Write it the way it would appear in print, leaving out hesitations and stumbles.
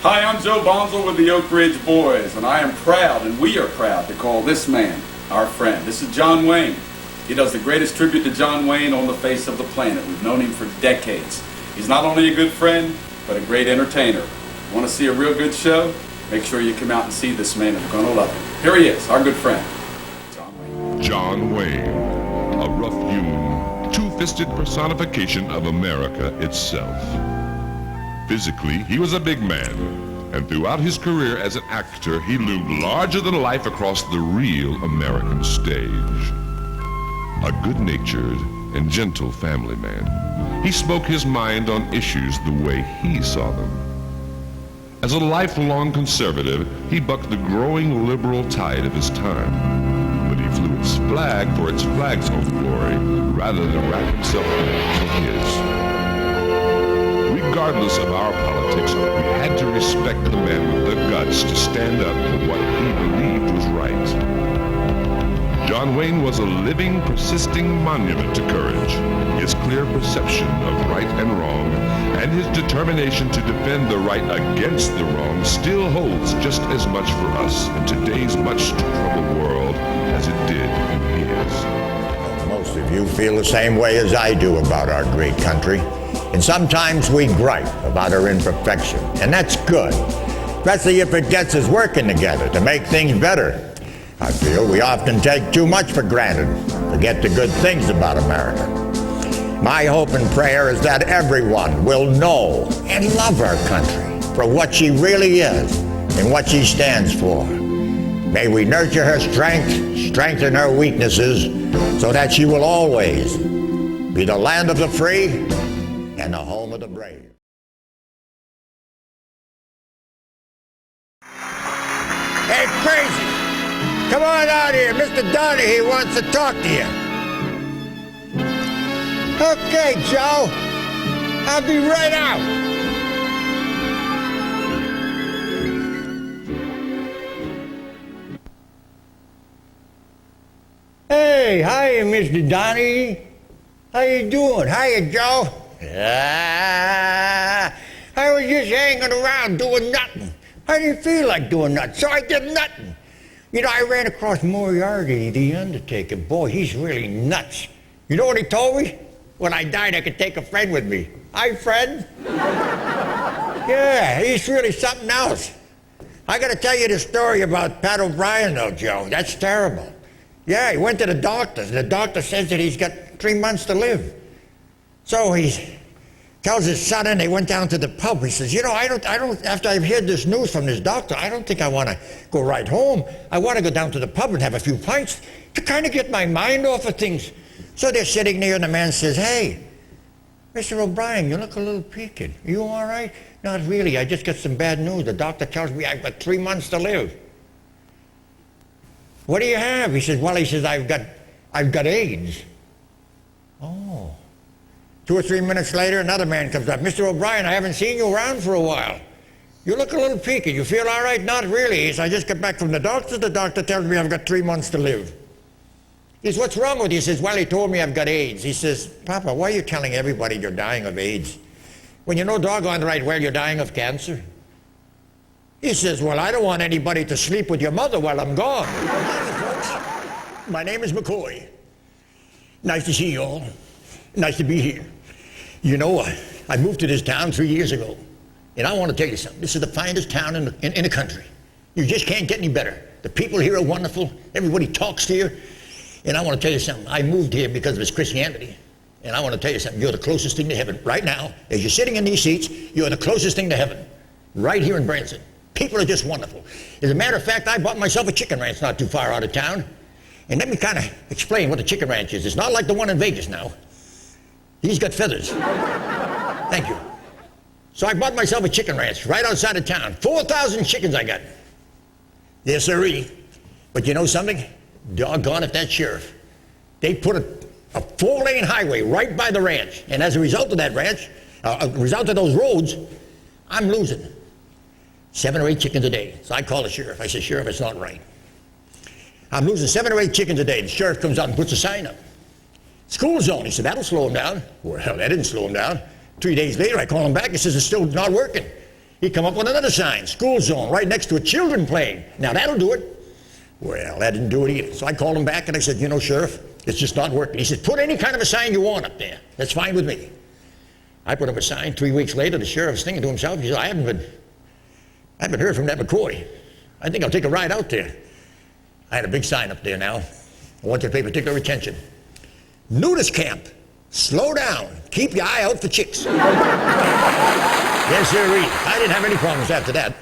Hi, I'm Joe Bonzel with the Oak Ridge Boys, and I am proud, and we are proud, to call this man our friend. This is John Wain. He does the greatest tribute to John Wain on the face of the planet. We've known him for decades. He's not only a good friend, but a great entertainer. Want to see a real good show? Make sure you come out and see this man, and you're going to love him. Here he is, our good friend, John Wain. John Wain, a rough-hewn, two-fisted personification of America itself. Physically, he was a big man, and throughout his career as an actor, he loomed larger than life across the real American stage. A good-natured and gentle family man, he spoke his mind on issues the way he saw them. As a lifelong conservative, he bucked the growing liberal tide of his time, but he flew its flag for its flag's own glory rather than wrap himself in it for his. Regardless of our politics, we had to respect the man with the guts to stand up for what he believed was right. John Wain was a living, persisting monument to courage. His clear perception of right and wrong, and his determination to defend the right against the wrong, still holds just as much for us in today's much troubled world as it did in his. Most of you feel the same way as I do about our great country. And sometimes we gripe about our imperfection, and that's good, especially if it gets us working together to make things better. I feel we often take too much for granted, forget the good things about America. My hope and prayer is that everyone will know and love our country for what she really is and what she stands for. May we nurture her strength, strengthen her weaknesses, so that she will always be the land of the free and the home of the brave. Hey, crazy! Come on out here. Mr. Donahue wants to talk to you. Okay, Joe. I'll be right out. Hey, hiya, Mr. Donahue. How you doing? Hiya, Joe. I was just hanging around doing nothing. I didn't feel like doing nothing, so I did nothing. You know, I ran across Moriarty, the Undertaker. Boy, he's really nuts. You know what he told me? When I died, I could take a friend with me. Hi, friend. Yeah, he's really something else. I got to tell you the story about Pat O'Brien, though, Joe. That's terrible. Yeah, he went to the doctor. The doctor says that he's got 3 months to live. So he tells his son, and they went down to the pub. He says, you know, I don't, after I've heard this news from this doctor, I don't think I want to go right home. I want to go down to the pub and have a few pints to kind of get my mind off of things. So they're sitting there, and the man says, hey, Mr. O'Brien, you look a little peaked. Are you all right? Not really. I just got some bad news. The doctor tells me I've got 3 months to live. What do you have? He says, well, I've got AIDS. Oh. 2 or 3 minutes later, another man comes up. Mr. O'Brien, I haven't seen you around for a while. You look a little peaked. You feel all right? Not really. He says, I just got back from the doctor. The doctor tells me I've got 3 months to live. He says, what's wrong with you? He says, well, he told me I've got AIDS. He says, Papa, why are you telling everybody you're dying of AIDS when you know doggone right well you're dying of cancer? He says, well, I don't want anybody to sleep with your mother while I'm gone. My name is McCoy. Nice to see you all. Nice to be here. You know, I moved to this town 3 years ago, and I want to tell you something. This is the finest town in the country. You just can't get any better. The people here are wonderful. Everybody talks to you. And I want to tell you something. I moved here because of his Christianity. And I want to tell you something. You're the closest thing to heaven. Right now, as you're sitting in these seats, you're the closest thing to heaven. Right here in Branson. People are just wonderful. As a matter of fact, I bought myself a chicken ranch not too far out of town. And let me kind of explain what a chicken ranch is. It's not like the one in Vegas now. He's got feathers. Thank you. So I bought myself a chicken ranch right outside of town. 4,000 chickens I got. Yes, sirree. But you know something? Doggone it, that sheriff. They put a 4-lane highway right by the ranch. And as a result of that ranch, a result of those roads, I'm losing 7 or 8 chickens a day. So I call the sheriff. I said, Sheriff, it's not right. I'm losing 7 or 8 chickens a day. The sheriff comes out and puts a sign up. School zone. He said, that'll slow him down. Well, that didn't slow him down. 3 days later, I call him back. He says, it's still not working. He come up with another sign, school zone, right next to a children playing. Now that'll do it. Well, that didn't do it either. So I called him back and I said, you know, Sheriff, it's just not working. He said, put any kind of a sign you want up there. That's fine with me. I put up a sign. 3 weeks later, the sheriff's thinking to himself, he said, I haven't heard from that McCoy. I think I'll take a ride out there. I had a big sign up there now. I want you to pay particular attention. Nudist camp. Slow down. Keep your eye out for chicks. Yes, sir. I didn't have any problems after that.